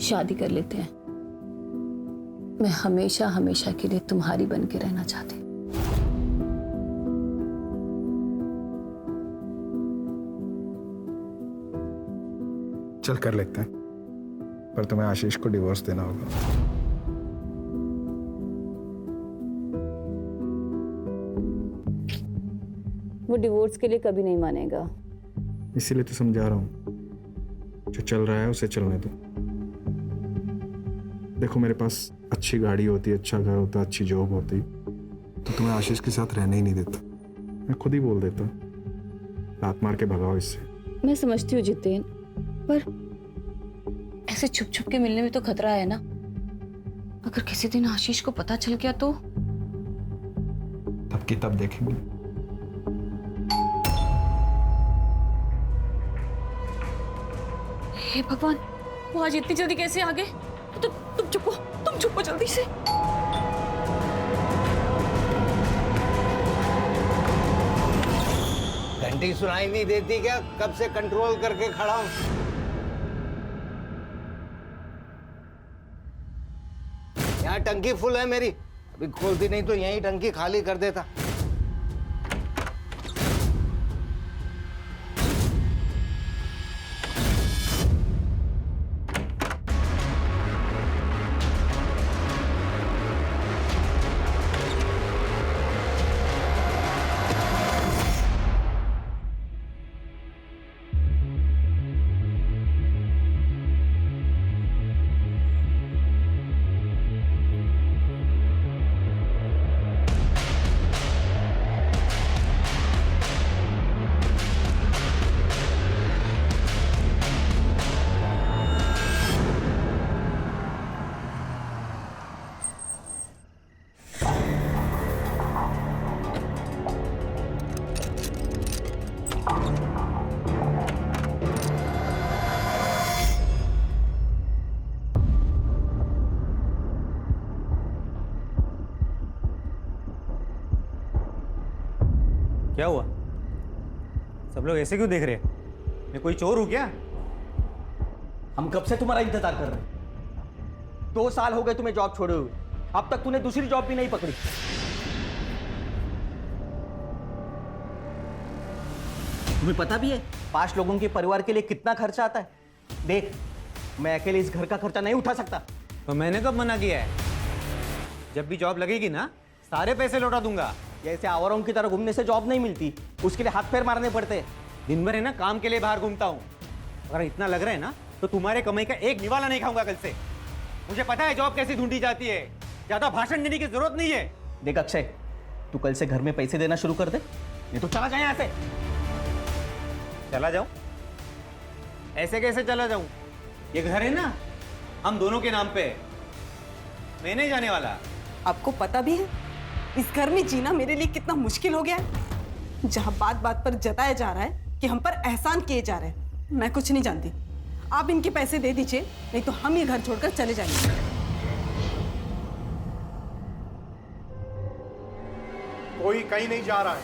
शादी कर लेते हैं। मैं हमेशा हमेशा के लिए तुम्हारी बन के रहना चाहती हूँ। चल कर लेते हैं, पर तुम्हें आशीष को डिवोर्स देना होगा। वो डिवोर्स के लिए कभी नहीं मानेगा। इसीलिए तो समझा रहा हूँ, जो चल रहा है उसे चलने दो। देखो मेरे पास अच्छी गाड़ी होती, अच्छा घर होता, अच्छी जॉब होती, तो तुम्हें आशीष के साथ रहने ही नहीं देता। मैं खुद ही बोल देता, लात मार के भगाओ इससे। मैं समझती हूँ जितेन, पर ऐसे छुप छुप के मिलने में तो खतरा है ना। अगर किसी दिन आशीष को पता चल गया तो तब की तब देखेंगे। हे भगवान, वो आज इतनी जल्दी कैसे आ गए? तो तुम चुप हो जल्दी से। घंटी सुनाई नहीं देती क्या? कब से कंट्रोल करके खड़ा हूं। यहाँ टंकी फुल है मेरी, अभी खोलती नहीं तो यहीं टंकी खाली कर देता। क्या हुआ? सब लोग ऐसे क्यों देख रहे हैं? मैं कोई चोर हूं क्या? हम कब से तुम्हारा इंतजार कर रहे हैं। 2 साल हो गए तुम्हें जॉब छोड़े हुए, अब तक तूने दूसरी जॉब भी नहीं पकड़ी। तुम्हें पता भी है 5 लोगों के परिवार के लिए कितना खर्चा आता है? देख, मैं अकेले इस घर का खर्चा नहीं उठा सकता। तो मैंने कब मना किया है? जब भी जॉब लगेगी ना, सारे पैसे लौटा दूंगा। जैसे आवारों की तरह घूमने से जॉब नहीं मिलती, उसके लिए हाथ पैर मारने पड़ते हैं। दिन भर है ना काम के लिए बाहर घूमता हूँ। अगर इतना लग रहा है ना तो तुम्हारे कमाई का एक निवाला नहीं खाऊंगा कल से। मुझे पता है जॉब कैसी ढूंढी जाती है, ज्यादा भाषण देने की जरूरत नहीं है। देख अक्षय, तू कल से घर में पैसे देना शुरू कर दे, नहीं तो चला जाए यहाँ से। चला जाऊं? ऐसे कैसे चला जाऊं? ये घर है ना हम दोनों के नाम पे है, मैं नहीं जाने वाला। आपको पता भी है इस घर में जीना मेरे लिए कितना मुश्किल हो गया है, जहां बात बात पर जताया जा रहा है कि हम पर एहसान किए जा रहे हैं। मैं कुछ नहीं जानती, आप इनके पैसे दे दीजिए, नहीं तो हम ये घर छोड़कर चले जाएंगे। कोई कहीं नहीं जा रहा है।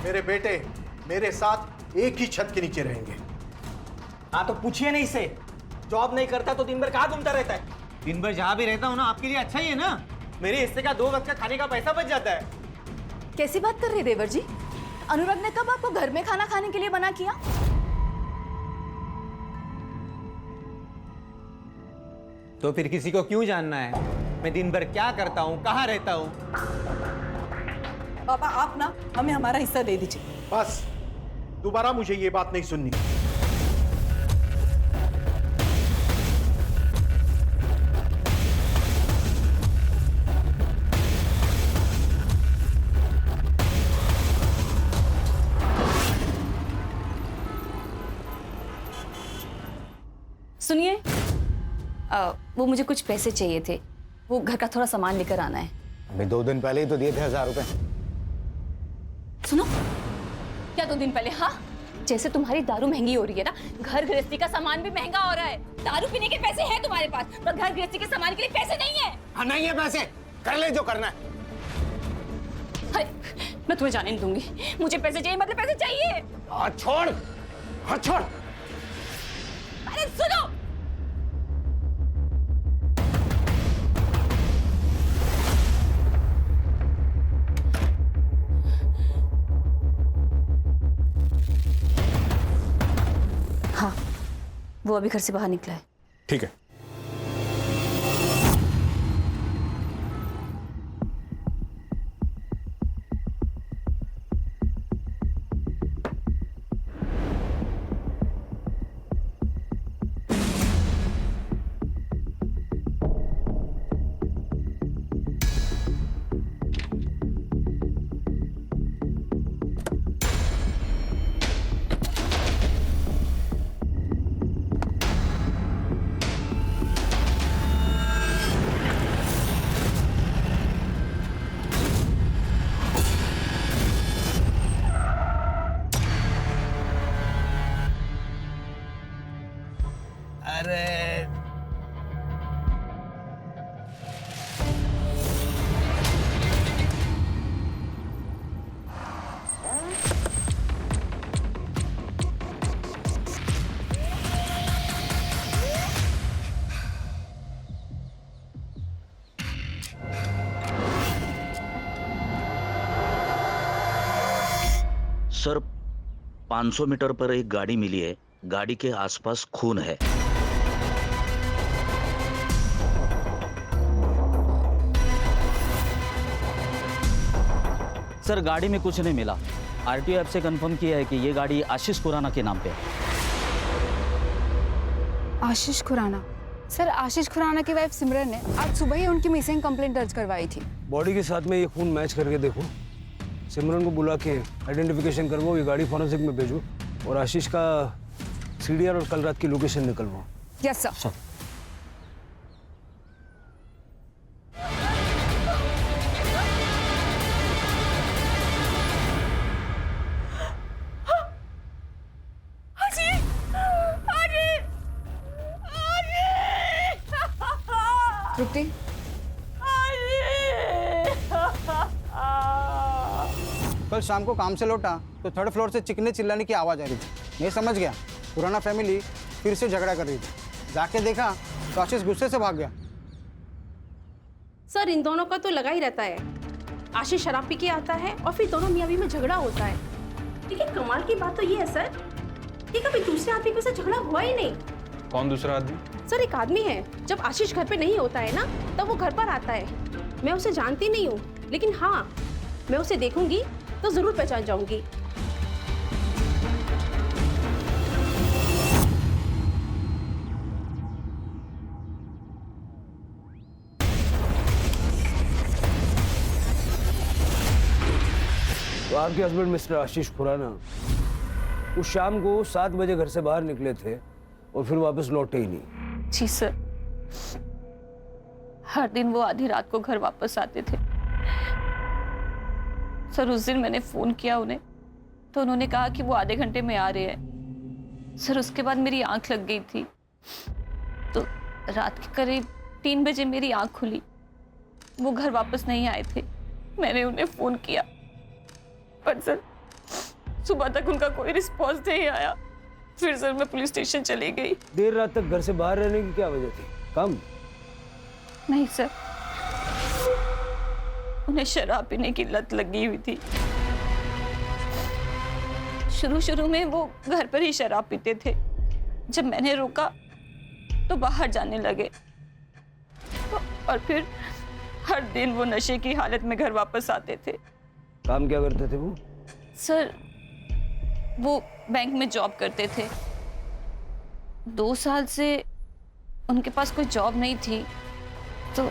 मेरे बेटे मेरे साथ एक ही छत के नीचे रहेंगे। हाँ तो पूछिए नहीं इससे, जॉब नहीं करता तो दिन भर कहाँ घूमता रहता है? दिन भर जहां भी रहता हूं ना, आपके लिए अच्छा ही है ना। मेरे हिस्से का 2 वक्त का खाने का पैसा बच जाता है। कैसी बात कर रहे देवर जी? अनुराग ने कब आपको घर में खाना खाने के लिए मना किया? तो फिर किसी को क्यों जानना है मैं दिन भर क्या करता हूँ, कहाँ रहता हूँ? पापा आप ना हमें हमारा हिस्सा दे दीजिए। बस, दोबारा मुझे ये बात नहीं सुननी। सुनिए, वो मुझे कुछ पैसे चाहिए थे, वो घर का थोड़ा सामान लेकर आना है। अभी 2 दिन पहले ही तो दिए थे 1000 रुपए। सुनो, क्या 2 दिन पहले? हाँ, जैसे तुम्हारी दारू महंगी हो रही है ना, घर गृहस्थी का सामान भी महंगा हो रहा है। दारू पीने के पैसे हैं तुम्हारे पास, पर घर गृहस्थी के सामान के लिए पैसे नहीं है। हाँ नहीं है पैसे, कर ले जो करना है। मैं तुम्हें जाने नहीं दूंगी, मुझे पैसे चाहिए, मतलब पैसे चाहिए। हाथ छोड़, हाथ छोड़। अरे सुनो, वो अभी घर से बाहर निकला है। ठीक है। अरे सर 500 मीटर पर एक गाड़ी मिली है। गाड़ी के आसपास खून है। सर गाड़ी में कुछ नहीं मिला। आरटीओ ऐप से कंफर्म किया है कि ये गाड़ी आशीष खुराना के नाम पे है। आशीष खुराना? सर आशीष खुराना की वाइफ सिमरन ने आज सुबह ही उनकी मिसिंग कंप्लेंट दर्ज करवाई थी। बॉडी के साथ में ये खून मैच करके देखो। सिमरन को बुला के आइडेंटिफिकेशन करवाओ, ये गाड़ी फॉरेंसिक में भेजो और आशीष का सीडीआर और कल रात की लोकेशन निकलवाओ। Yes sir. तृप्ति, कल शाम को काम से लौटा तो थर्ड फ्लोर से चिकने चिल्लाने की आवाज़ आ रही थी। मैं समझ गया पुराना फैमिली फिर से झगड़ा कर रही थी। जाके देखा तो आशीष गुस्से से भाग गया। सर इन दोनों का तो लगा ही रहता है। आशीष शराब पी के आता है और फिर दोनों मियाँ बीवी में झगड़ा होता है। लेकिन कमाल की बात तो ये है सर कि कभी दूसरे आदमी के साथ झगड़ा हुआ ही नहीं। कौन दूसरा आदमी? सर एक आदमी है, जब आशीष घर पे नहीं होता है ना तब वो घर पर आता है। मैं उसे जानती नहीं हूँ, लेकिन हाँ मैं उसे देखूंगी तो जरूर पहचान जाऊंगी। तो आपके हस्बैंड मिस्टर आशीष खुराना उस शाम को 7 बजे घर से बाहर निकले थे और फिर वापस लौटे ही नहीं। जी सर, हर दिन वो आधी रात को घर वापस आते थे। सर उस दिन मैंने फोन किया उन्हें तो उन्होंने कहा कि वो आधे घंटे में आ रहे हैं। सर उसके बाद मेरी आंख लग गई थी तो रात के करीब 3 बजे मेरी आंख खुली। वो घर वापस नहीं आए थे। मैंने उन्हें फोन किया पर सर सुबह तक उनका कोई रिस्पॉन्स नहीं आया। फिर सर मैं पुलिस स्टेशन चली गई। देर रात तक घर से बाहर रहने की क्या वजह थी? काम? नहीं सर, उन्हें शराब पीने की लत लगी हुई थी। शुरू में वो घर पर ही शराब पीते थे। जब मैंने रोका तो बाहर जाने लगे और फिर हर दिन वो नशे की हालत में घर वापस आते थे। काम क्या करते थे वो? सर वो बैंक में जॉब करते थे। 2 साल से उनके पास कोई जॉब नहीं थी तो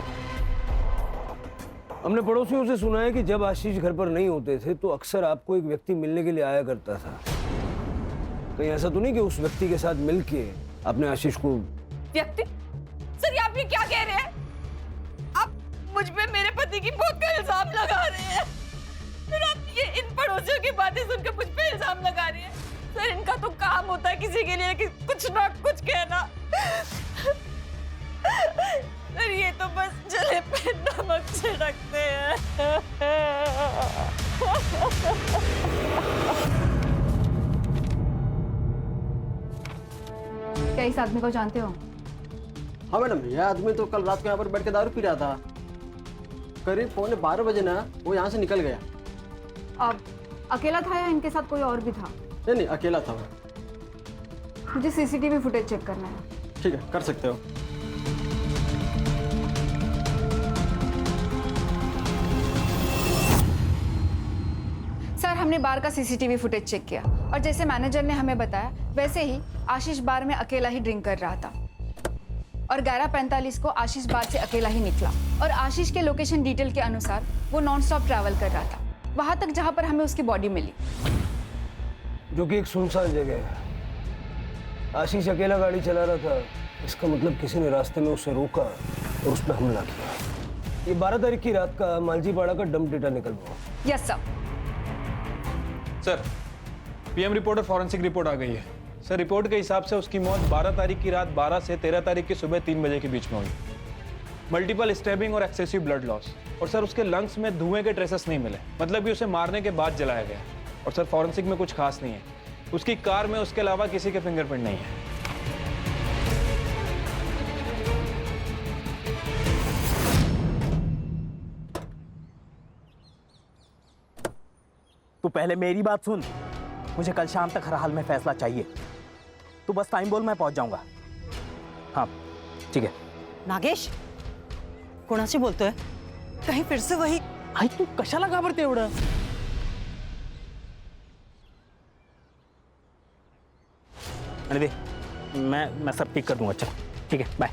हमने पड़ोसियों से सुना है कि जब आशीष घर पर नहीं होते थे तो अक्सर आपको एक व्यक्ति मिलने के लिए आया करता था। कहीं ऐसा तो नहीं कि उस व्यक्ति के साथ मिलके आपने आशीष को? व्यक्ति? सर ये आप ये क्या कह रहे हैं? आप मुझ पे मेरे पति की मौत का इल्जाम लगा रहे हैं। फिर आप ये इन पड़ोसियों की बातें सुनकर मुझ पे इल्जाम लगा रहे हैं। सर इनका तो काम होता है किसी के लिए कि कुछ ना कुछ कहना। सर ये तो बस जले पे नमक छिड़कते हैं। क्या इस आदमी को जानते हो? हाँ मैडम, यह आदमी तो कल रात को यहाँ पर बैठ के दारू पी रहा था। करीब 11:15 बजे ना वो यहाँ से निकल गया। अब अकेला था या इनके साथ कोई और भी था? नहीं, अकेला था वो। मुझे सीसीटीवी फुटेज चेक करना है। ठीक है, कर सकते हो। सर, हमने बार का सीसीटीवी फुटेज चेक किया और जैसे मैनेजर ने हमें बताया वैसे ही आशीष बार में अकेला ही ड्रिंक कर रहा था और 11:45 को आशीष बार से अकेला ही निकला और आशीष के लोकेशन डिटेल के अनुसार वो नॉन स्टॉप ट्रैवल कर रहा था वहां तक जहां पर हमें उसकी बॉडी मिली, जो कि एक सुनसान जगह है। आशीष अकेला गाड़ी चला रहा था, इसका मतलब किसी ने रास्ते में उसे रोका और उस पर हमला किया। ये 12 तारीख की रात का मालजीपाड़ा का डंप डेटा निकलवा। Yes sir. Sir, PM report और फॉरेंसिक रिपोर्ट आ गई है। सर, रिपोर्ट के हिसाब से उसकी मौत 12 तारीख की रात 12 से 13 तारीख की सुबह 3 बजे के बीच में हुई। मल्टीपल स्टैबिंग और एक्सेसिव ब्लड लॉस, और सर उसके लंग्स में धुएं के ट्रेसेस नहीं मिले, मतलब कि उसे मारने के बाद जलाया गया। और सर फॉरेंसिक में कुछ खास नहीं है, उसकी कार में उसके अलावा किसी के फिंगरप्रिंट नहीं है। तू पहले मेरी बात सुन, मुझे कल शाम तक हर हाल में फैसला चाहिए। तू बस टाइम बोल, मैं पहुंच जाऊंगा। हाँ ठीक है। नागेश, कोणाशी बोलतोय? कहीं फिर से वही? आई तू कशाला घाबरते एवढं? अरे दे, मैं सब ठीक कर दूंगा। चल ठीक है, बाय।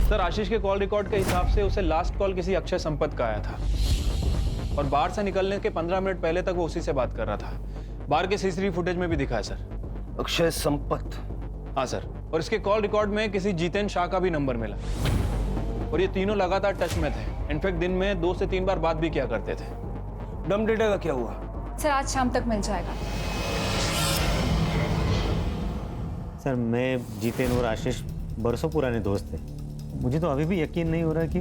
सर, आशीष के कॉल रिकॉर्ड के हिसाब से उसे लास्ट कॉल किसी अक्षय संपत का आया था और बार से निकलने के 15 मिनट पहले तक वो उसी से बात कर रहा था। बार के सीसीटीवी फुटेज में भी दिखा है सर। अक्षय संपत? हाँ सर, और इसके कॉल रिकॉर्ड में किसी जितेन शाह का भी नंबर मिला और ये तीनों लगातार टच में थे। इनफैक्ट दिन में 2 से 3 बार बात भी किया करते थे। डम डेटा का क्या हुआ? सर, आज शाम तक मिल जाएगा। सर, मैं जितेन और आशीष बरसों पुराने दोस्त थे। मुझे तो अभी भी यकीन नहीं हो रहा कि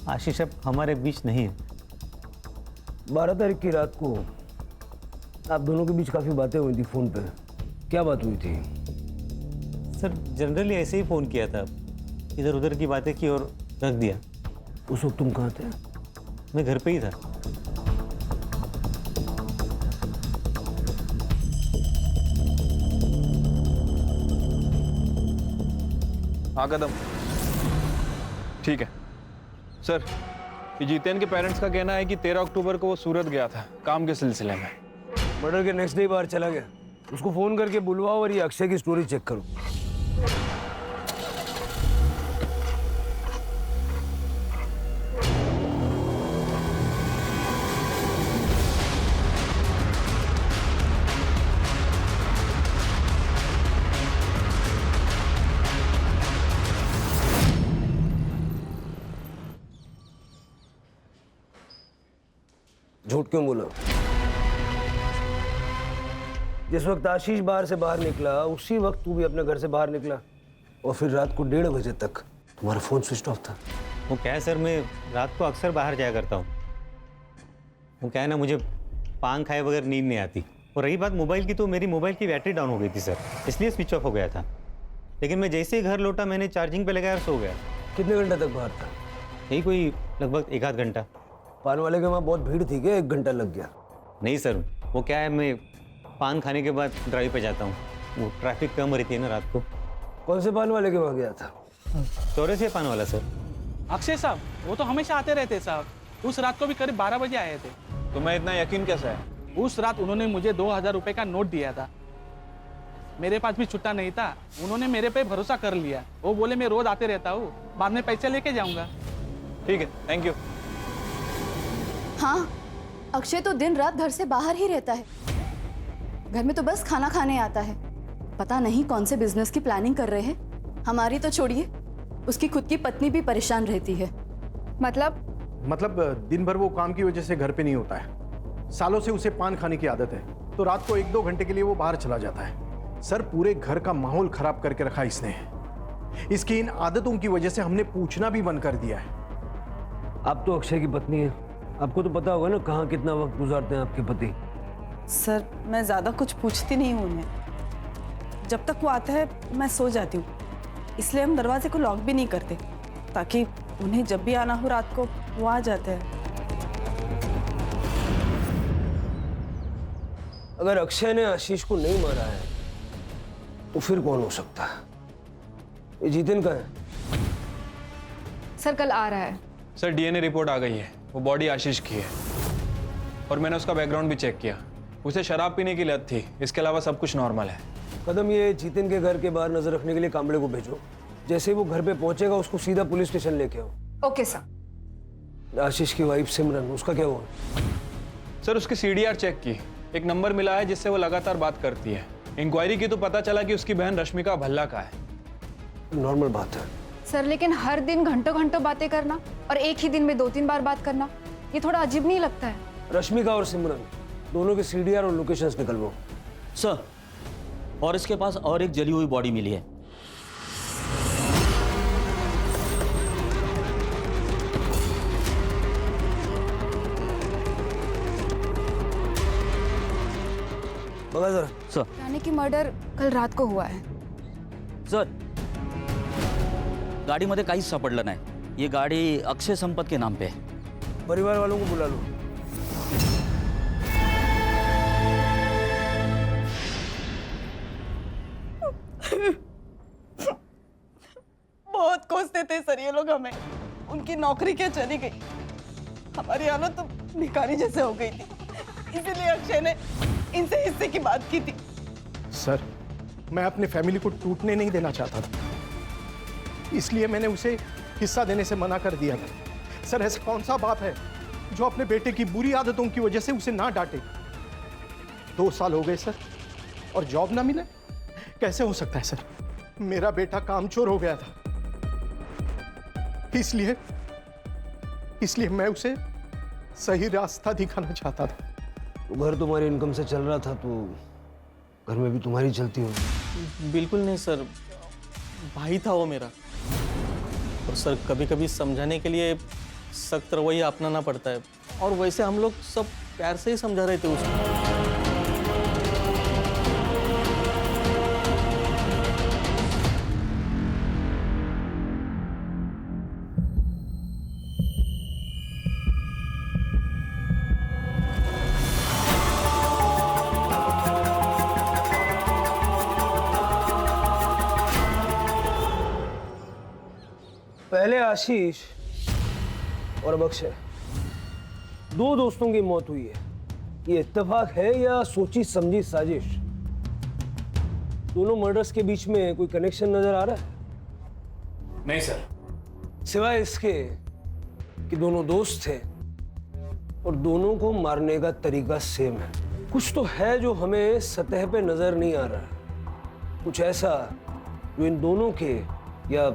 आशीष अब हमारे बीच नहीं है। 12 तारीख की रात को आप दोनों के बीच काफी बातें हुई थी फोन पे। क्या बात हुई थी? सर, जनरली ऐसे ही फ़ोन किया था, इधर उधर की बातें की और रख दिया। उस वक्त तुम कहाँ थे? मैं घर पे ही था। हाँ कदम, ठीक है सर। ये जितेन के पेरेंट्स का कहना है कि 13 अक्टूबर को वो सूरत गया था काम के सिलसिले में। मर्डर के नेक्स्ट डे बाहर चला गया। उसको फोन करके बुलवाओ और ये अक्षय की स्टोरी चेक करो। झूठ क्यों बोला? जिस वक्त आशीष बाहर से बाहर निकला उसी वक्त तू भी अपने घर से बाहर निकला और फिर रात को 1:30 बजे तक तुम्हारा फोन स्विच ऑफ था। वो क्या है सर, मैं रात को अक्सर बाहर जाया करता हूँ। वो क्या है ना, मुझे पान खाए बगैर नींद नहीं आती। और रही बात मोबाइल की, तो मेरी मोबाइल की बैटरी डाउन हो गई थी सर, इसलिए स्विच ऑफ हो गया था। लेकिन मैं जैसे ही घर लौटा मैंने चार्जिंग पे लगाया और सो गया। कितने घंटे तक बाहर था? यही कोई लगभग 1 आध घंटा। पान वाले के वहाँ बहुत भीड़ थी क्या 1 घंटा लग गया? नहीं सर, वो क्या है, मैं पान खाने के बाद ड्राइव पे जाता हूँ, वो ट्रैफिक कम रहती है ना रात को। कौन से पान वाले के वहाँ गया था? चौरासी पान वाला सर। अक्षय साहब, वो तो हमेशा आते रहते साहब। उस रात को भी करीब 12 बजे आए थे। तो मैं इतना यकीन कैसा है? उस रात उन्होंने मुझे 2000 रुपए का नोट दिया था। मेरे पास भी छुट्टा नहीं था, उन्होंने मेरे पे भरोसा कर लिया। वो बोले मैं रोज आते रहता हूँ, बाद में पैसे लेके जाऊंगा। ठीक है, थैंक यू। हाँ, अक्षय तो दिन रात घर से बाहर ही रहता है। घर में तो बस खाना खाने आता है। पता नहीं कौन से बिजनेस की प्लानिंग कर रहे हैं। हमारी तो छोड़िए, उसकी खुद की पत्नी भी परेशान रहती है। मतलब दिन भर वो काम की वजह से घर पे नहीं होता है। सालों से उसे पान खाने की आदत है, तो रात को 1-2 घंटे के लिए वो बाहर चला जाता है। सर, पूरे घर का माहौल खराब करके रखा इसने। इसकी इन आदतों की वजह से हमने पूछना भी बंद कर दिया है। आप तो अक्षय की पत्नी है, आपको तो पता होगा ना कहाँ कितना वक्त गुजारते हैं आपके पति। सर, मैं ज़्यादा कुछ पूछती नहीं हूँ उन्हें। जब तक वो आता है मैं सो जाती हूँ, इसलिए हम दरवाजे को लॉक भी नहीं करते, ताकि उन्हें जब भी आना हो रात को वो आ जाते हैं। अगर अक्षय ने आशीष को नहीं मारा है तो फिर कौन हो सकता है? ये जितिन का है। सर कल आ रहा है। सर डीएनए रिपोर्ट आ गई है, वो बॉडी आशीष की है और मैंने उसका बैकग्राउंड भी चेक किया। उसे शराब पीने की लत थी, इसके अलावा सब कुछ नॉर्मल है। कदम, ये जितिन के घर के बाहर नजर रखने के लिए कांबळे को भेजो। जैसे ही वो घर पे पहुंचेगा उसको सीधा पुलिस स्टेशन लेके आओ। Okay sir. आशीष की वाइफ सिमरन, उसका क्या हुआ? सर उसकी सीडीआर चेक की, एक नंबर मिला है जिससे वो लगातार बात करती है। इंक्वायरी की तो पता चला कि उसकी बहन रश्मिका भल्ला का है। नॉर्मल बात है सर, लेकिन हर दिन घंटों घंटों बातें करना और एक ही दिन में 2-3 बार बात करना, ये थोड़ा अजीब नहीं लगता है? रश्मिका और सिमरन दोनों के सीडीआर और लोकेशंस निकलवाओ। सर, और इसके पास और एक जली हुई बॉडी मिली है। बगा जरा। सर। रानी की मर्डर कल रात को हुआ है। सर, गाडीमध्ये काहीच सापडलं नाही। ये गाडी अक्षय संपत के नाम पे है। परिवार वालों को बुला लो। बहुत कोसते थे सर ये लोग हमें, उनकी नौकरी क्या चली गई, हमारी हालत तो भिखारी जैसे हो गई थी, इसीलिए अक्षय ने इनसे हिस्से की बात की थी। सर मैं अपने फैमिली को टूटने नहीं देना चाहता था, इसलिए मैंने उसे हिस्सा देने से मना कर दिया था। सर ऐसा कौन सा बाप है जो अपने बेटे की बुरी आदतों की वजह से उसे ना डांटे? 2 साल हो गए सर और जॉब ना मिले, कैसे हो सकता है सर? मेरा बेटा कामचोर हो गया था, इसलिए मैं उसे सही रास्ता दिखाना चाहता था। तो घर तुम्हारी इनकम से चल रहा था तो घर में भी तुम्हारी चलती होगी। बिल्कुल नहीं सर, भाई था वो मेरा। और सर कभी कभी समझाने के लिए सख्त रवैया अपनाना पड़ता है, और वैसे हम लोग सब प्यार से ही समझा रहे थे उसको। पहले आशीष और अब अक्षय, 2 दोस्तों की मौत हुई है। ये इत्तेफाक है या सोची समझी साजिश? दोनों मर्डर्स के बीच में कोई कनेक्शन नजर आ रहा है? नहीं सर। सिवाय इसके कि दोनों दोस्त थे और दोनों को मारने का तरीका सेम है। कुछ तो है जो हमें सतह पे नजर नहीं आ रहा, कुछ ऐसा जो इन दोनों के या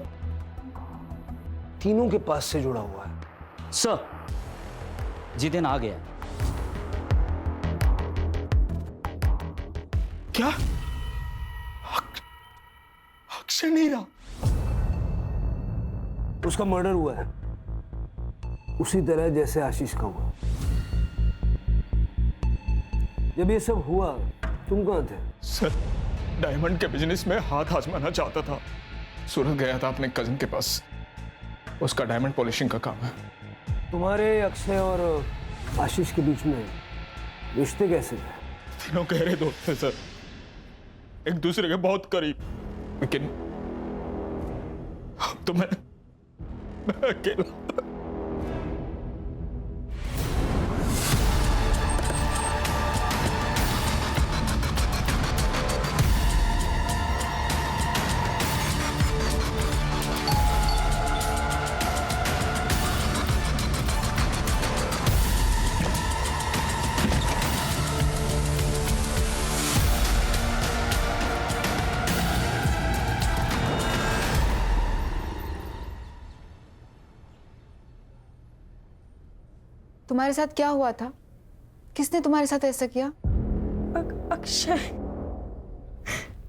तीनों के पास से जुड़ा हुआ है। सर, जितिन आ गया। क्या? अक्षय नहीं रहा? उसका मर्डर हुआ है उसी तरह जैसे आशीष का हुआ। जब ये सब हुआ तुम कहाँ थे? सर, डायमंड के बिजनेस में हाथ आजमाना चाहता था। सूरत गया था अपने कजिन के पास, उसका डायमंड पॉलिशिंग का काम है। तुम्हारे अक्षय और आशीष के बीच में रिश्ते कैसे थे? तीनों गहरे दोस्त थे सर, एक दूसरे के बहुत करीब। लेकिन अब तो मैं अकेला। तुम्हारे साथ क्या हुआ था? किसने तुम्हारे साथ ऐसा किया?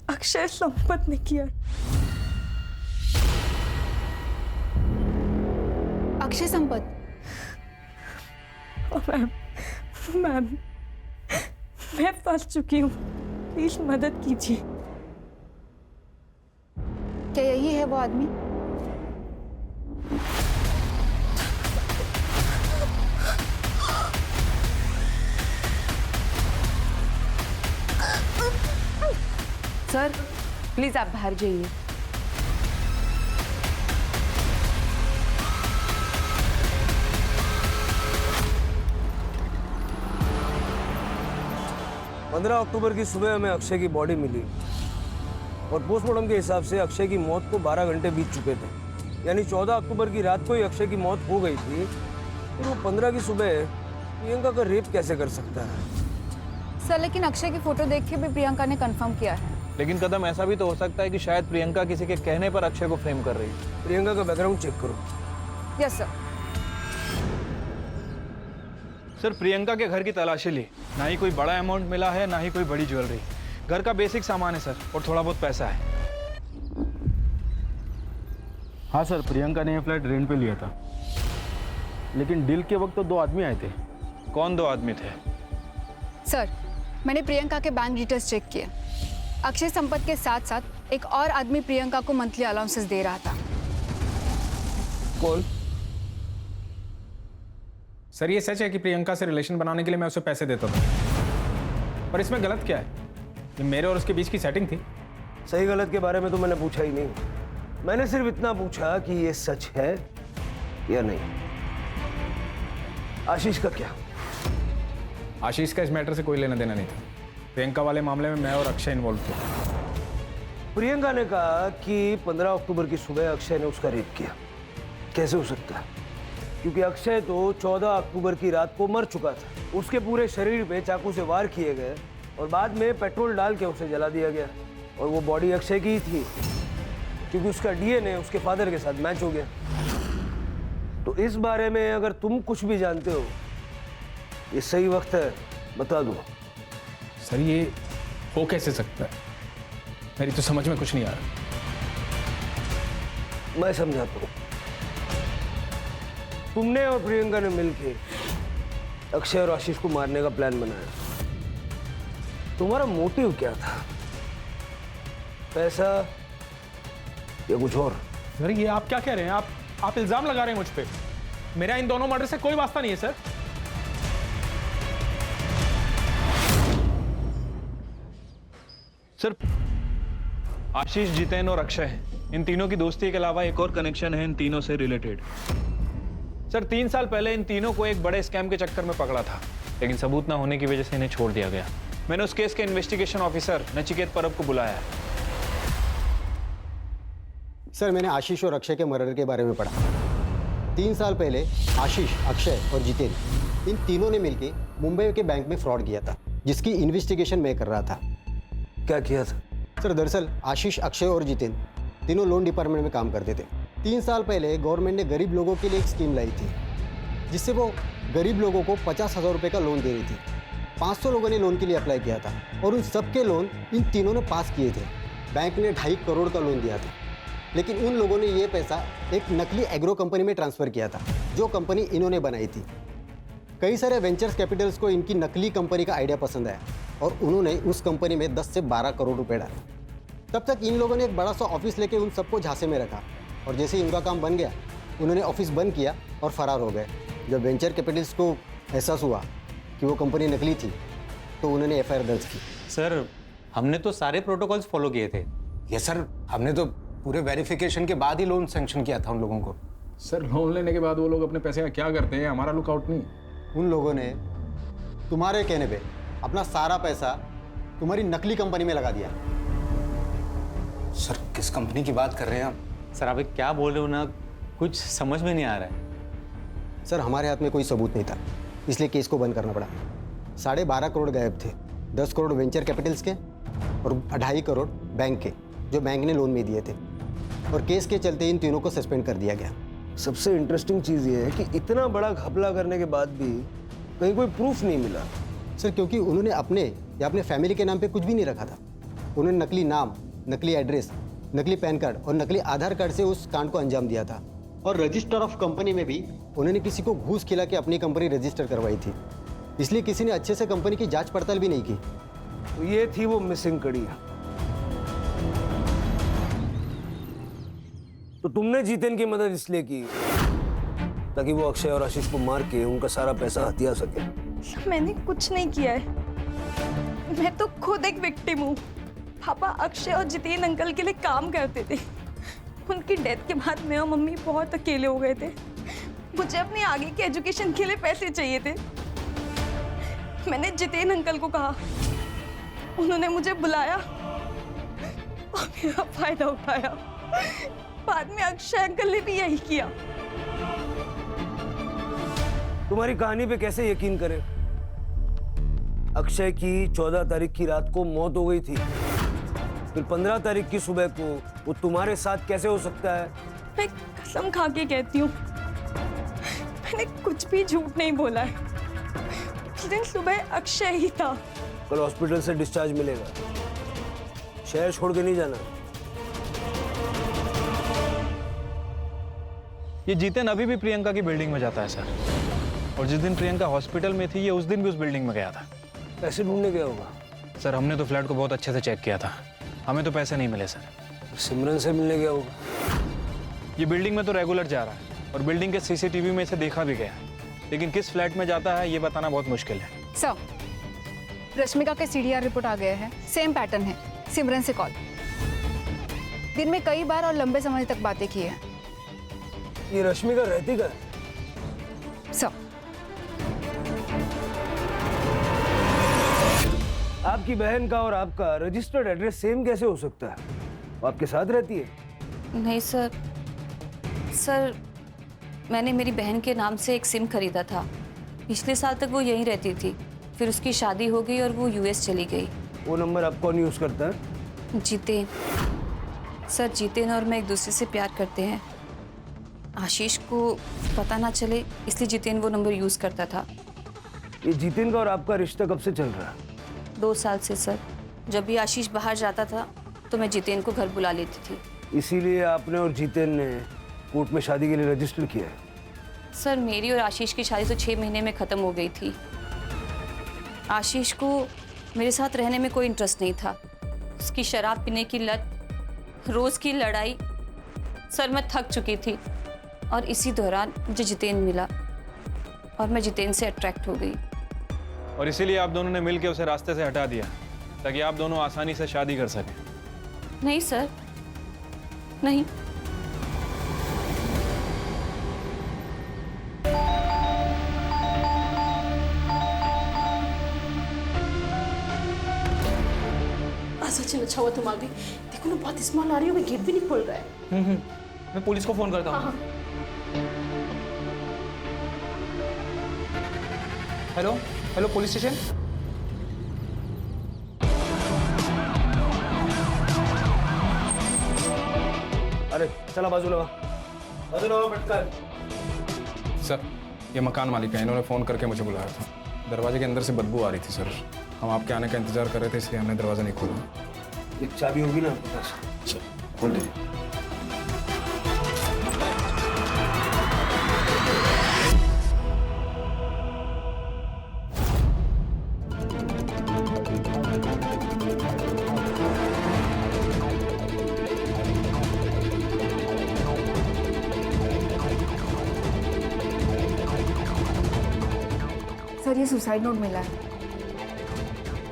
अक्षय संपत ने किया। अक्षय संपत? मैम मैं फंस चुकी हूँ, प्लीज मदद कीजिए। क्या यही है वो आदमी? सर प्लीज आप बाहर जाइए। पंद्रह अक्टूबर की सुबह हमें अक्षय की बॉडी मिली और पोस्टमार्टम के हिसाब से अक्षय की मौत को 12 घंटे बीत चुके थे, यानी 14 अक्टूबर की रात को ही अक्षय की मौत हो गई थी। तो वो 15 की सुबह प्रियंका का रेप कैसे कर सकता है? सर लेकिन अक्षय की फोटो देख के भी प्रियंका ने कंफर्म किया है। लेकिन कदम ऐसा भी तो हो सकता है कि शायद प्रियंका किसी के कहने पर अक्षय को फ्रेम कर रही है। प्रियंका का बैकग्राउंड चेक करो। Yes sir. सर प्रियंका के घर की तलाशी ली, ना ही कोई बड़ा अमाउंट मिला है ना ही कोई बड़ी ज्वेलरी। घर का बेसिक सामान है सर, और थोड़ा बहुत पैसा है। हाँ सर, प्रियंका ने ये फ्लैट रेंट पे लिया था, लेकिन डील के वक्त तो 2 आदमी आए थे। कौन 2 आदमी थे? सर मैंने प्रियंका के बैंक डिटेल्स चेक किए। अक्षय संपत के साथ साथ एक और आदमी प्रियंका को मंथली अलाउंसेस दे रहा था। कौन? सर ये सच है कि प्रियंका से रिलेशन बनाने के लिए मैं उसे पैसे देता था, पर इसमें गलत क्या है? ये मेरे और उसके बीच की सेटिंग थी। सही गलत के बारे में तो मैंने पूछा ही नहीं, मैंने सिर्फ इतना पूछा कि ये सच है या नहीं। आशीष का क्या? आशीष का इस मैटर से कोई लेना देना नहीं था। प्रियंका वाले मामले में मैं और अक्षय इन्वॉल्व थे। प्रियंका ने कहा कि 15 अक्टूबर की सुबह अक्षय ने उसका रेप किया। कैसे हो सकता है? क्योंकि अक्षय तो 14 अक्टूबर की रात को मर चुका था। उसके पूरे शरीर पे चाकू से वार किए गए और बाद में पेट्रोल डाल के उसे जला दिया गया। और वो बॉडी अक्षय की ही थी, क्योंकि उसका डीएनए उसके फादर के साथ मैच हो गया। तो इस बारे में अगर तुम कुछ भी जानते हो, ये सही वक्त है, बता दो। सर ये हो कैसे सकता है? मेरी तो समझ में कुछ नहीं आ रहा। मैं समझाता हूँ। तुमने और प्रियंका ने मिलकर अक्षय और आशीष को मारने का प्लान बनाया। तुम्हारा मोटिव क्या था? पैसा या कुछ और? सर ये आप क्या कह रहे हैं? आप इल्जाम लगा रहे हैं मुझ पे। मेरा इन दोनों मर्डर से कोई वास्ता नहीं है सर। सर आशीष, जितेन और अक्षय हैं। इन तीनों की दोस्ती के अलावा एक और कनेक्शन है इन तीनों से रिलेटेड। सर 3 साल पहले इन तीनों को एक बड़े स्कैम के चक्कर में पकड़ा था, लेकिन सबूत ना होने की वजह से इन्हें छोड़ दिया गया। मैंने उस केस के इन्वेस्टिगेशन ऑफिसर नचिकेत परब को बुलाया है। सर मैंने आशीष और अक्षय के मर्डर के बारे में पढ़ा। 3 साल पहले आशीष, अक्षय और जितेन, इन तीनों ने मिलकर मुंबई के बैंक में फ्रॉड किया था, जिसकी इन्वेस्टिगेशन मैं कर रहा था। क्या किया था? सर दरअसल आशीष, अक्षय और जितेन तीनों लोन डिपार्टमेंट में काम करते थे। 3 साल पहले गवर्नमेंट ने गरीब लोगों के लिए एक स्कीम लाई थी, जिससे वो गरीब लोगों को 50,000 रुपये का लोन दे रही थी। 500 लोगों ने लोन के लिए अप्लाई किया था और उन सबके लोन इन तीनों ने पास किए थे। बैंक ने 2.5 करोड़ का लोन दिया था, लेकिन उन लोगों ने ये पैसा एक नकली एग्रो कंपनी में ट्रांसफ़र किया था, जो कंपनी इन्होंने बनाई थी। कई सारे वेंचर्स कैपिटल्स को इनकी नकली कंपनी का आइडिया पसंद आया और उन्होंने उस कंपनी में 10 से 12 करोड़ रुपए डाले। तब तक इन लोगों ने एक बड़ा सा ऑफिस लेके उन सबको झांसे में रखा और जैसे ही इनका काम बन गया, उन्होंने ऑफिस बंद किया और फरार हो गए। जब वेंचर कैपिटल्स को एहसास हुआ कि वो कंपनी नकली थी, तो उन्होंने एफआईआर दर्ज की। सर हमने तो सारे प्रोटोकॉल्स फॉलो किए थे। यस सर, हमने तो पूरे वेरिफिकेशन के बाद ही लोन सैंक्शन किया था उन लोगों को। सर लोन लेने के बाद वो लोग अपने पैसे का क्या करते हैं, हमारा लुकआउट नहीं। उन लोगों ने तुम्हारे कहने पे अपना सारा पैसा तुम्हारी नकली कंपनी में लगा दिया। सर किस कंपनी की बात कर रहे हैं आप? सर आप क्या बोल रहे हो ना, कुछ समझ में नहीं आ रहा है। सर हमारे हाथ में कोई सबूत नहीं था, इसलिए केस को बंद करना पड़ा। 12.5 करोड़ गायब थे, 10 करोड़ वेंचर कैपिटल्स के और 2.5 करोड़ बैंक के, जो बैंक ने लोन में दिए थे। और केस के चलते इन तीनों को सस्पेंड कर दिया गया। सबसे इंटरेस्टिंग चीज़ ये है कि इतना बड़ा घपला करने के बाद भी कहीं कोई प्रूफ नहीं मिला। सर क्योंकि उन्होंने अपने या अपने फैमिली के नाम पे कुछ भी नहीं रखा था। उन्होंने नकली नाम, नकली एड्रेस, नकली पैन कार्ड और नकली आधार कार्ड से उस कांड को अंजाम दिया था। और रजिस्टर ऑफ कंपनी में भी उन्होंने किसी को घूस खिला के अपनी कंपनी रजिस्टर करवाई थी, इसलिए किसी ने अच्छे से कंपनी की जांच पड़ताल भी नहीं की। तो ये थी वो मिसिंग कड़ी। तो तुमने जितेन की मदद इसलिए की ताकि वो अक्षय और आशीष को मार के उनका सारा पैसा हथिया सके। मैंने कुछ नहीं किया है, मैं तो खुद एक विक्टिम हूँ। पापा अक्षय और जितेन अंकल के लिए काम करते थे। उनकी डेथ के बाद मैं और मम्मी बहुत अकेले हो गए थे। मुझे अपनी आगे की एजुकेशन के लिए पैसे चाहिए थे। मैंने जितेन अंकल को कहा, उन्होंने मुझे बुलाया और मेरा फायदा उठाया। बाद में अक्षय अंकल ने भी यही किया। तुम्हारी कहानी पे कैसे यकीन करें? अक्षय की 14 तारीख की रात को मौत हो गई थी, फिर 15 तारीख की सुबह को वो तुम्हारे साथ कैसे हो सकता है? मैं कसम खा के कहती हूँ, मैंने कुछ भी झूठ नहीं बोला है। उस दिन सुबह अक्षय ही था। कल हॉस्पिटल से डिस्चार्ज मिलेगा, शहर छोड़ के नहीं जाना। ये जितेन अभी भी प्रियंका की बिल्डिंग में जाता है सर, और जिस दिन प्रियंका हॉस्पिटल में थी ये उस दिन भी उस बिल्डिंग में गया था। पैसे ढूंढने गया होगा। सर हमने तो फ्लैट को बहुत अच्छे से चेक किया था, हमें तो पैसे नहीं मिले सर। सिमरन से मिलने गया होगा। ये बिल्डिंग में तो रेगुलर जा रहा है और बिल्डिंग के सीसीटीवी में इसे देखा भी गया, लेकिन किस फ्लैट में जाता है ये बताना बहुत मुश्किल है। सर, रश्मिका के CDR रिपोर्ट आ गया है। सेम पैटर्न है, सिमरन से कॉल, दिन में कई बार और लंबे समय तक बातें की है। ये रश्मिका रहती का? सर, आपकी बहन का और आपका रजिस्टर्ड एड्रेस सेम कैसे हो सकता है? वो आपके साथ रहती है? नहीं सर, सर मैंने मेरी बहन के नाम से एक सिम खरीदा था। पिछले साल तक वो यहीं रहती थी, फिर उसकी शादी हो गई और वो US चली गई। वो नंबर आप कौन यूज करता है? जितेन। सर जितेन और मैं एक दूसरे से प्यार करते हैं। आशीष को पता ना चले इसलिए जितेन वो नंबर यूज करता था। ये जितेन का और आपका रिश्ता कब से चल रहा है? 2 साल से सर। जब भी आशीष बाहर जाता था तो मैं जितेन को घर बुला लेती थी। इसीलिए आपने और जितेन ने कोर्ट में शादी के लिए रजिस्टर किया है? सर मेरी और आशीष की शादी तो 6 महीने में ख़त्म हो गई थी। आशीष को मेरे साथ रहने में कोई इंटरेस्ट नहीं था। उसकी शराब पीने की लत, रोज़ की लड़ाई, सर मैं थक चुकी थी। और इसी दौरान मुझे जितेन मिला और मैं जितेन से अट्रैक्ट हो गई। और इसीलिए आप दोनों ने मिलकर उसे रास्ते से हटा दिया ताकि आप दोनों आसानी से शादी कर सकें। नहीं सर, नहीं। सचिन अच्छा हुआ तुम आ गई। देखो ना बहुत स्मेल आ रही है, गेट भी नहीं खोल रहा है। मैं पुलिस को फोन करता हूँ। Hello hello, police station. अरे चला बाजू लगा, बाजू लगा पटकर। सर ये मकान मालिक है, इन्होंने फ़ोन करके मुझे बुलाया था। दरवाजे के अंदर से बदबू आ रही थी सर, हम आपके आने का इंतजार कर रहे थे इसलिए हमने दरवाज़ा नहीं खोला। एक चाबी होगी ना आपके पास? खोल दीजिए। सर ये सुसाइड नोट मिला है।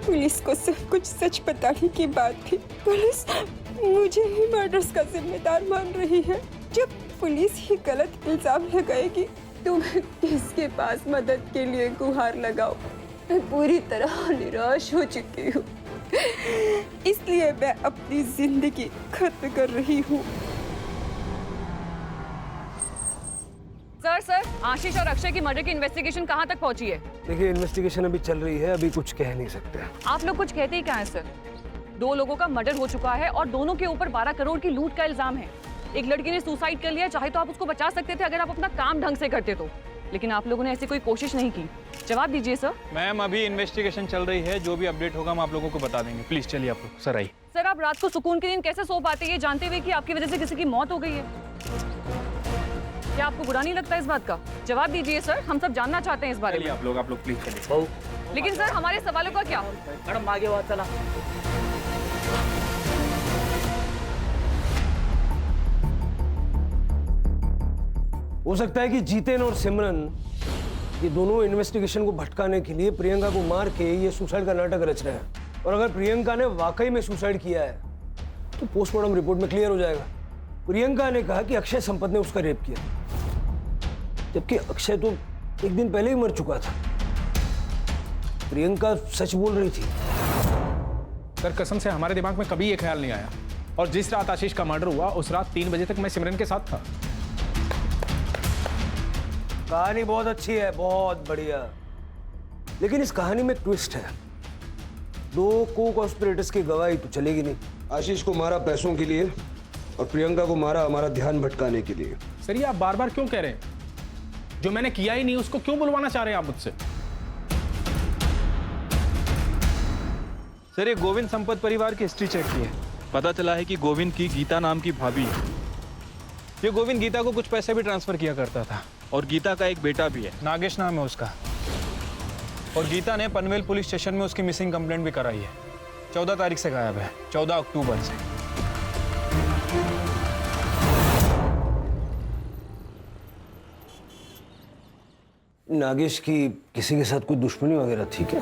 पुलिस को सब कुछ सच बताने की बात थी। पुलिस मुझे ही मर्डर्स का जिम्मेदार मान रही है। जब पुलिस ही गलत इल्जाम लगाएगी तो मैं किसके पास मदद के लिए गुहार लगाऊं? मैं पूरी तरह निराश हो चुकी हूँ, इसलिए मैं अपनी जिंदगी खत्म कर रही हूँ। सर आशीष और अक्षय की मर्डर की इन्वेस्टिगेशन कहाँ तक पहुँची है? देखिए इन्वेस्टिगेशन अभी चल रही है, अभी कुछ कह नहीं सकते। आप लोग कुछ कहते ही क्या है सर? 2 लोगों का मर्डर हो चुका है और दोनों के ऊपर 12 करोड़ की लूट का इल्जाम है। एक लड़की ने सुसाइड कर लिया, चाहे तो आप उसको बचा सकते थे अगर आप अपना काम ढंग से करते तो, लेकिन आप लोगों ने ऐसी कोई कोशिश नहीं की। जवाब दीजिए सर। मैम अभी इन्वेस्टिगेशन चल रही है, जो भी अपडेट होगा हम आप लोगों को बता देंगे। प्लीज चलिए आप लोग। सर आइए। सर आप रात को सुकून की नींद कैसे सो पाते हैं जानते हुए कि आपकी वजह से किसी की मौत हो गई है? क्या आपको बुरा नहीं लगता इस बात का? जवाब दीजिए सर, हम सब जानना चाहते हैं इस बारे में। आप लोग प्लीज चलिए। लेकिन सर हमारे सवालों का क्या? मैडम आगे बात चला। हो सकता है कि जितेन और सिमरन ये दोनों इन्वेस्टिगेशन को भटकाने के लिए प्रियंका को मार के ये सुसाइड का नाटक रच रहे हैं और अगर प्रियंका ने वाकई में सुसाइड किया है तो पोस्टमार्टम रिपोर्ट में क्लियर हो जाएगा। प्रियंका ने कहा कि अक्षय संपत ने उसका रेप किया, जबकि अक्षय तो एक दिन पहले ही मर चुका था। प्रियंका सच बोल रही थी। सर कसम से हमारे दिमाग में कभी ये ख्याल नहीं आया, और जिस रात आशीष का मर्डर हुआ उस रात 3 बजे तक मैं सिमरन के साथ था। कहानी बहुत अच्छी है, बहुत बढ़िया, लेकिन इस कहानी में ट्विस्ट है। 2 को-कॉन्स्पिरेटर्स की गवाही तो चलेगी नहीं। आशीष को मारा पैसों के लिए और प्रियंका को मारा हमारा ध्यान भटकाने के लिए। सर ये आप बार बार क्यों कह रहे हैं? जो मैंने किया ही नहीं उसको क्यों बुलवाना चाह रहे हैं आप मुझसे? सर ये गोविंद संपत परिवार की हिस्ट्री चेक की है, पता चला है कि गोविंद की गीता नाम की भाभी है। ये गोविंद गीता को कुछ पैसे भी ट्रांसफर किया करता था, और गीता का एक बेटा भी है, नागेश नाम है उसका। और गीता ने पनवेल पुलिस स्टेशन में उसकी मिसिंग कंप्लेंट भी कराई है। 14 तारीख से गायब है, 14 अक्टूबर से। नागेश की किसी के साथ कोई दुश्मनी वगैरह थी क्या?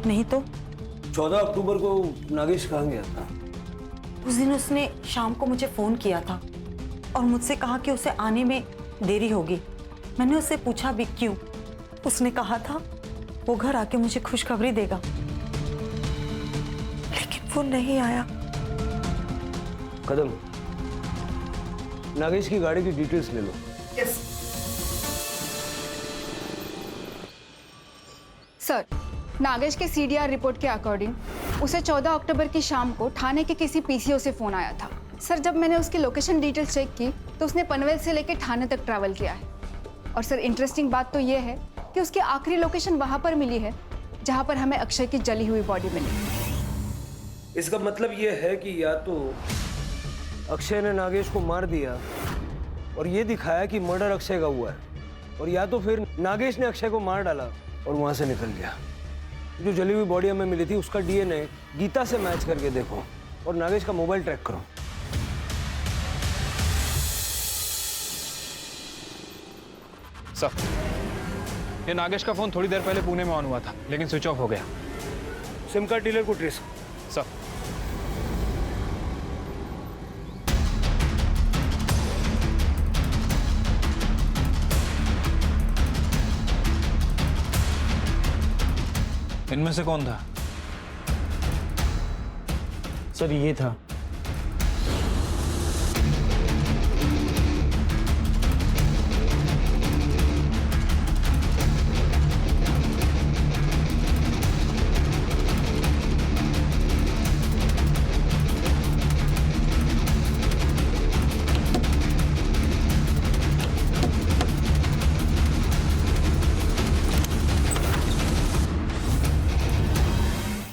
नहीं तो 14 अक्टूबर को नागेश कहाँ गया था? उस दिन उसने शाम को मुझे फोन किया था और मुझसे कहा कि उसे आने में देरी होगी। मैंने उससे पूछा भी क्यों। उसने कहा था वो घर आके मुझे खुशखबरी देगा, लेकिन वो नहीं आया। कदम, नागेश की गाड़ी की डिटेल्स ले लो। यस सर, नागेश के सीडीआर रिपोर्ट के अकॉर्डिंग उसे 14 अक्टूबर की शाम को थाने के किसी पीसीओ से फोन आया था। सर, जब मैंने उसकी लोकेशन डिटेल्स चेक की तो उसने पनवेल से लेकर थाने तक ट्रैवल किया है। और सर, इंटरेस्टिंग बात तो ये है कि उसकी आखिरी लोकेशन वहां पर मिली है जहां पर हमें अक्षय की जली हुई बॉडी मिली। इसका मतलब ये है कि या तो अक्षय ने नागेश को मार दिया और ये दिखाया कि मर्डर अक्षय का हुआ है, और या तो फिर नागेश ने अक्षय को मार डाला और वहां से निकल गया। जो जली हुई बॉडी हमें मिली थी उसका डीएनए गीता से मैच करके देखो और नागेश का मोबाइल ट्रैक करो। सर, ये नागेश का फोन थोड़ी देर पहले पुणे में ऑन हुआ था, लेकिन स्विच ऑफ हो गया। सिम कार्ड डीलर को ट्रेस। सर, इनमें से कौन था? सर ये था।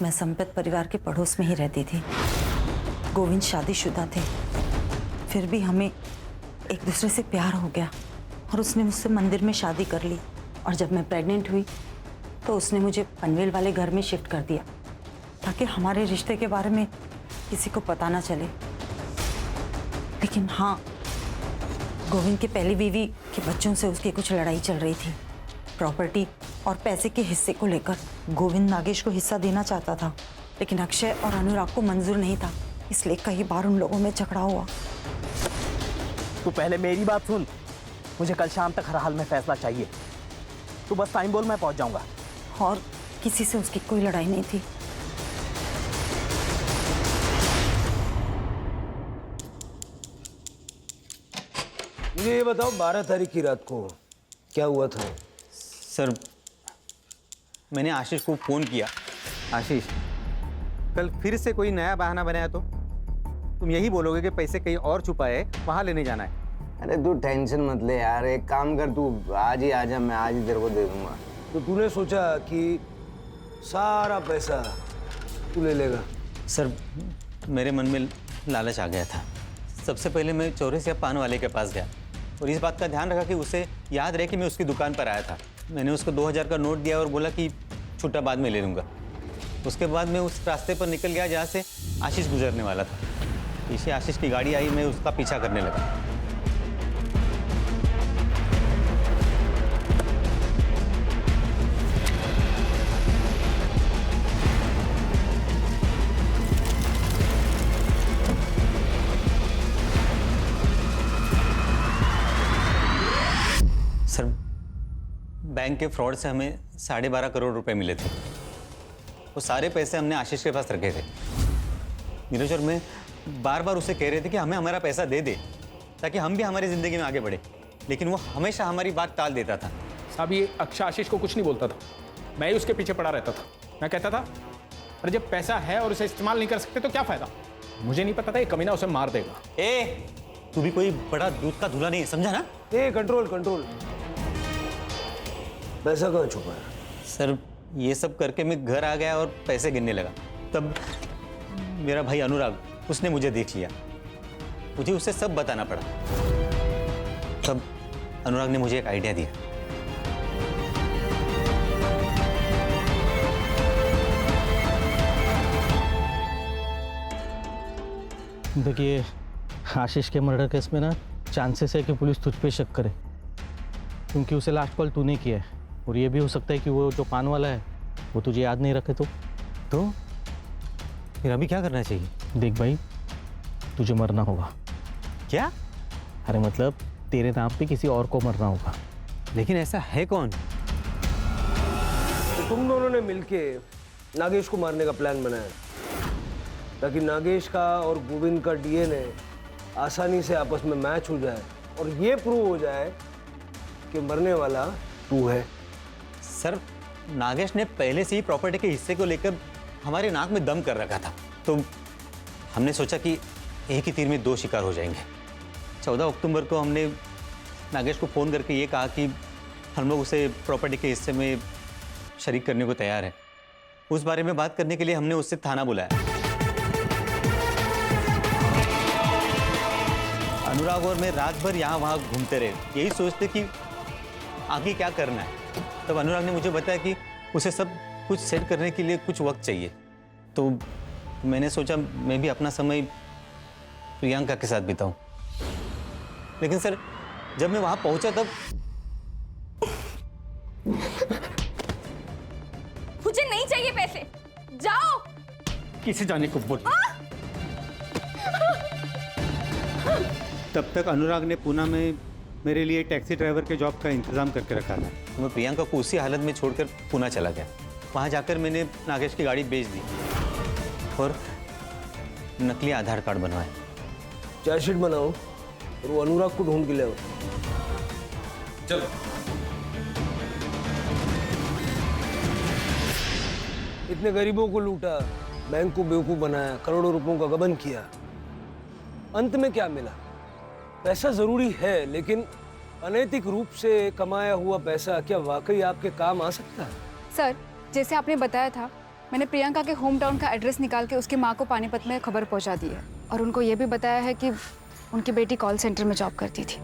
मैं संपत परिवार के पड़ोस में ही रहती थी। गोविंद शादीशुदा थे, फिर भी हमें एक दूसरे से प्यार हो गया और उसने मुझसे मंदिर में शादी कर ली। और जब मैं प्रेग्नेंट हुई तो उसने मुझे पनवेल वाले घर में शिफ्ट कर दिया ताकि हमारे रिश्ते के बारे में किसी को पता ना चले। लेकिन हाँ, गोविंद की पहली बीवी के बच्चों से उसकी कुछ लड़ाई चल रही थी। प्रॉपर्टी और पैसे के हिस्से को लेकर गोविंद नागेश को हिस्सा देना चाहता था, लेकिन अक्षय और अनुराग को मंजूर नहीं था, इसलिए कई बार उन लोगों में झगड़ा हुआ। तू पहले मेरी बात सुन। मुझे कल शाम तक हर हाल में फैसला चाहिए। तू बस टाइम बोल, मैं पहुंच जाऊंगा। और किसी से उसकी कोई लड़ाई नहीं थी। मुझे ये बताओ, 12 तारीख की रात को क्या हुआ था? सर, मैंने आशीष को फ़ोन किया। आशीष, कल फिर से कोई नया बहाना बनाया तो तुम यही बोलोगे कि पैसे कहीं और छुपाए, वहाँ लेने जाना है। अरे तू टेंशन मत ले यार, एक काम कर, तू आज ही आजा, मैं आज ही तेरे को दे दूंगा। तो तूने सोचा कि सारा पैसा तू ले लेगा? सर, मेरे मन में लालच आ गया था। सबसे पहले मैं चौरसिया पान वाले के पास गया और इस बात का ध्यान रखा कि उसे याद रहे कि मैं उसकी दुकान पर आया था। मैंने उसको 2000 का नोट दिया और बोला कि छुट्टा बाद में ले लूँगा। उसके बाद मैं उस रास्ते पर निकल गया जहाँ से आशीष गुजरने वाला था। पीछे आशीष की गाड़ी आई, मैं उसका पीछा करने लगा। बैंक के फ्रॉड से हमें 12.5 करोड़ रुपए मिले थे। वो सारे पैसे हमने आशीष के पास रखे थे। नीरज और मैं बार बार उसे कह रहे थे कि हमें हमारा पैसा दे दे ताकि हम भी हमारी ज़िंदगी में आगे बढ़े, लेकिन वो हमेशा हमारी बात टाल देता था। साहब ये अक्षय आशीष को कुछ नहीं बोलता था, मैं ही उसके पीछे पड़ा रहता था। मैं कहता था अरे जब पैसा है और उसे इस्तेमाल नहीं कर सकते तो क्या फायदा। मुझे नहीं पता था ये कमीना उसे मार देगा। ए, तू भी कोई बड़ा दूध का धुला नहीं है, समझा ना? ए कंट्रोल कंट्रोल, पैसा कहाँ छुपा है? सर ये सब करके मैं घर आ गया और पैसे गिनने लगा, तब मेरा भाई अनुराग उसने मुझे देख लिया। मुझे उसे सब बताना पड़ा। तब अनुराग ने मुझे एक आइडिया दिया। देखिए, आशीष के मर्डर केस में ना चांसेस है कि पुलिस तुझ पे शक करे, क्योंकि उसे लास्ट कॉल तूने किया है। और ये भी हो सकता है कि वो जो पान वाला है वो तुझे याद नहीं रखे। तो फिर अभी क्या करना चाहिए? देख भाई, तुझे मरना होगा। क्या? अरे मतलब तेरे नाम पे किसी और को मरना होगा। लेकिन ऐसा है कौन? तो तुम दोनों ने मिलके नागेश को मारने का प्लान बनाया ताकि नागेश का और गोविंद का डीएनए आसानी से आपस में मैच हो जाए और ये प्रूव हो जाए कि मरने वाला तू है। सर, नागेश ने पहले से ही प्रॉपर्टी के हिस्से को लेकर हमारे नाक में दम कर रखा था, तो हमने सोचा कि एक ही तीर में दो शिकार हो जाएंगे। 14 अक्टूबर को हमने नागेश को फ़ोन करके ये कहा कि हम लोग उसे प्रॉपर्टी के हिस्से में शरीक करने को तैयार हैं। उस बारे में बात करने के लिए हमने उससे थाना बुलाया। अनुराग और मैं रात भर यहाँ वहाँ घूमते रहे, यही सोचते कि आगे क्या करना है। तब अनुराग ने मुझे बताया कि उसे सब कुछ सेट करने के लिए कुछ वक्त चाहिए। तो मैंने सोचा मैं भी अपना समय प्रियंका के साथ बिताऊं। लेकिन सर, जब मैं वहां पहुंचा तब मुझे नहीं चाहिए पैसे, जाओ। किसे जाने को बोल। तब तक अनुराग ने पुणे में मेरे लिए टैक्सी ड्राइवर के जॉब का इंतजाम करके रखा था। मैं प्रियंका को उसी हालत में छोड़कर पुणे चला गया। वहाँ जाकर मैंने नागेश की गाड़ी बेच दी और नकली आधार कार्ड बनवाए। चार्जशीट बनाओ और वो अनुराग को ढूंढ के ले आओ। चलो। इतने गरीबों को लूटा, बैंक को बेवकूफ बनाया, करोड़ों रुपयों का गबन किया, अंत में क्या मिला? पैसा जरूरी है, लेकिन अनैतिक रूप से कमाया हुआ पैसा क्या वाकई आपके काम आ सकता है? सर, जैसे आपने बताया था, मैंने प्रियंका के होम टाउन का एड्रेस निकाल के उसकी माँ को पानीपत में खबर पहुंचा दी है और उनको ये भी बताया है कि उनकी बेटी कॉल सेंटर में जॉब करती थी।